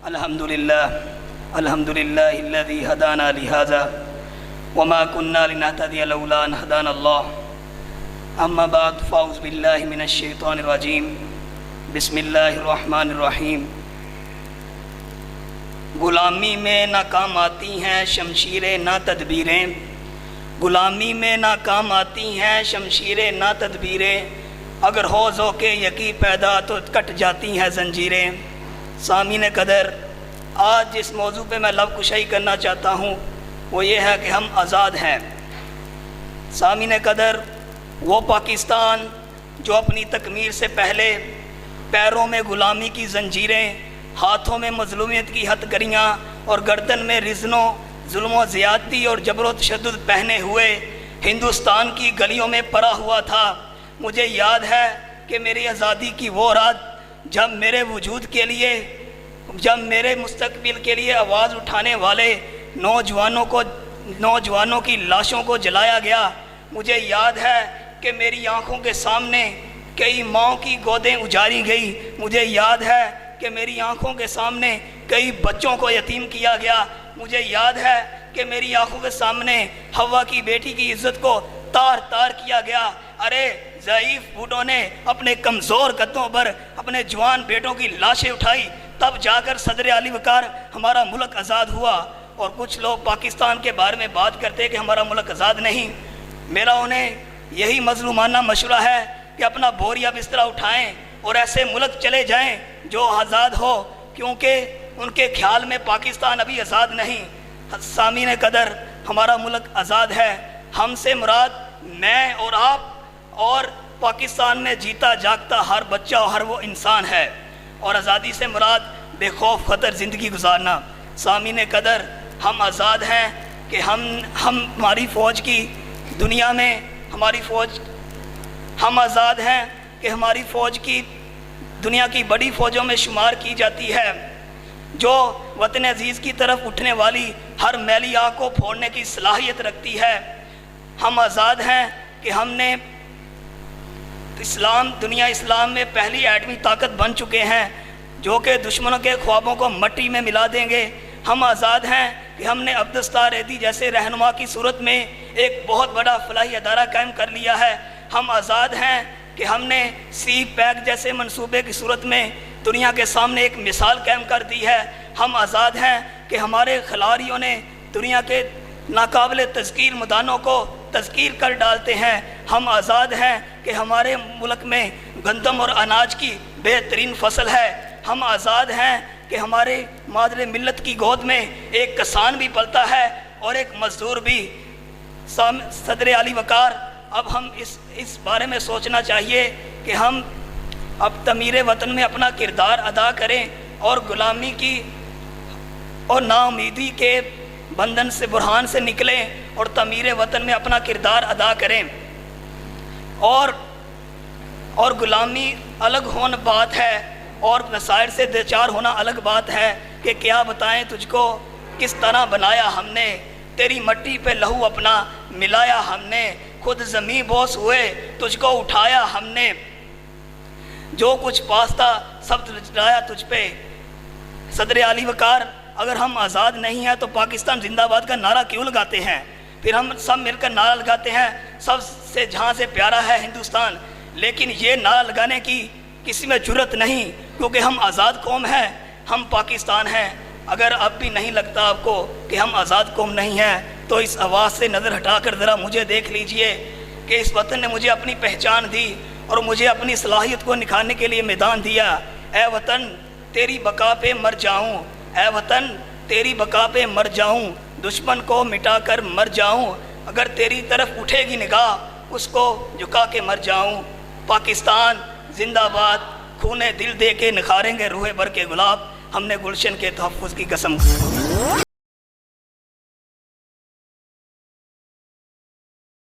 الحمدللہ الذی ہدانا لہذا وما كنا لنهتدی لولا ان ہدانا اللہ اما بعد فاعوذ باللہ من الشیطان الرجیم بسم اللہ الرحمن الرحیم غلامی میں ناکام آتی ہیں شمشیریں نہ تدبیریں، غلامی میں ناکام آتی ہیں شمشیریں نہ تدبیریں، اگر ہو ذوق یقی پیدا تو کٹ جاتی ہیں زنجیریں۔ سامعین قدر، آج جس موضوع پہ میں لب کشائی کرنا چاہتا ہوں وہ یہ ہے کہ ہم آزاد ہیں۔ سامعین قدر، وہ پاکستان جو اپنی تکمیل سے پہلے پیروں میں غلامی کی زنجیریں، ہاتھوں میں مظلومیت کی ہتھ کریاں اور گردن میں رزنوں، ظلم و زیادتی اور جبر و تشدد پہنے ہوئے ہندوستان کی گلیوں میں پڑا ہوا تھا، مجھے یاد ہے کہ میری آزادی کی وہ رات جب میرے وجود کے لیے، جب میرے مستقبل کے لیے آواز اٹھانے والے نوجوانوں کی لاشوں کو جلایا گیا۔ مجھے یاد ہے کہ میری آنکھوں کے سامنے کئی ماؤں کی گودیں اجاڑی گئی، مجھے یاد ہے کہ میری آنکھوں کے سامنے کئی بچوں کو یتیم کیا گیا، مجھے یاد ہے کہ میری آنکھوں کے سامنے حوا کی بیٹی کی عزت کو تار تار کیا گیا۔ ارے ضعیف بوڑھوں نے اپنے کمزور قدوں پر اپنے جوان بیٹوں کی لاشیں اٹھائی، تب جا کر صدر علی وقار ہمارا ملک آزاد ہوا۔ اور کچھ لوگ پاکستان کے بارے میں بات کرتے کہ ہمارا ملک آزاد نہیں۔ میرا انہیں یہی مظلومانہ مشورہ ہے کہ اپنا بوریا بستر اٹھائیں اور ایسے ملک چلے جائیں جو آزاد ہو، کیونکہ ان کے خیال میں پاکستان ابھی آزاد نہیں۔ سامعین قدر، ہمارا ملک آزاد ہے، ہم سے مراد میں اور آپ اور پاکستان میں جیتا جاگتا ہر بچہ اور ہر وہ انسان ہے، اور آزادی سے مراد بے خوف خطر زندگی گزارنا۔ سامعین قدر، ہم آزاد ہیں کہ ہماری فوج کی دنیا میں ہم آزاد ہیں کہ ہماری فوج کی دنیا کی بڑی فوجوں میں شمار کی جاتی ہے، جو وطن عزیز کی طرف اٹھنے والی ہر میلی آنکھ کو پھوڑنے کی صلاحیت رکھتی ہے۔ ہم آزاد ہیں کہ ہم نے دنیا اسلام میں پہلی ایٹمی طاقت بن چکے ہیں جو کہ دشمنوں کے خوابوں کو مٹی میں ملا دیں گے۔ ہم آزاد ہیں کہ ہم نے عبدالستار ایدھی جیسے رہنما کی صورت میں ایک بہت بڑا فلاحی ادارہ قائم کر لیا ہے۔ ہم آزاد ہیں کہ ہم نے سی پیک جیسے منصوبے کی صورت میں دنیا کے سامنے ایک مثال قائم کر دی ہے۔ ہم آزاد ہیں کہ ہمارے کھلاڑیوں نے دنیا کے ناقابل تذکیر میدانوں کو تذکیر کر ڈالتے ہیں۔ ہم آزاد ہیں کہ ہمارے ملک میں گندم اور اناج کی بہترین فصل ہے۔ ہم آزاد ہیں کہ ہمارے مادر ملت کی گود میں ایک کسان بھی پلتا ہے اور ایک مزدور بھی۔ صدر علی وقار، اب ہم اس بارے میں سوچنا چاہیے کہ ہم اب تعمیر وطن میں اپنا کردار ادا کریں اور غلامی کی اور ناامیدی کے بندھن سے، برہان سے نکلیں اور تعمیر وطن میں اپنا کردار ادا کریں۔ اور غلامی الگ ہونا بات ہے اور مسائل سے دوچار ہونا الگ بات ہے کہ کیا بتائیں تجھ کو کس طرح بنایا ہم نے، تیری مٹی پہ لہو اپنا ملایا ہم نے، خود زمیں بوس ہوئے تجھ کو اٹھایا ہم نے، جو کچھ پاستا سب لایا تجھ پہ۔ صدر علی وقار، اگر ہم آزاد نہیں ہیں تو پاکستان زندہ باد کا نعرہ کیوں لگاتے ہیں؟ پھر ہم سب مل کر نعرہ لگاتے ہیں سب سے جہاں سے پیارا ہے ہندوستان، لیکن یہ نعرہ لگانے کی کسی میں جرت نہیں، کیونکہ ہم آزاد قوم ہیں، ہم پاکستان ہیں۔ اگر اب بھی نہیں لگتا آپ کو کہ ہم آزاد قوم نہیں ہیں تو اس آواز سے نظر ہٹا کر ذرا مجھے دیکھ لیجئے کہ اس وطن نے مجھے اپنی پہچان دی اور مجھے اپنی صلاحیت کو نکھارنے کے لیے میدان دیا۔ اے وطن تیری بقا پہ مر جاؤں، اے وطن تیری بقا پہ مر جاؤں، دشمن کو مٹا کر مر جاؤں، اگر تیری طرف اٹھے گی نگاہ اس کو جھکا کے مر جاؤں۔ پاکستان زندہ باد، خونے دل دے کے نکھاریں گے روح بھر کے گلاب، ہم نے گلشن کے تحفظ کی قسم۔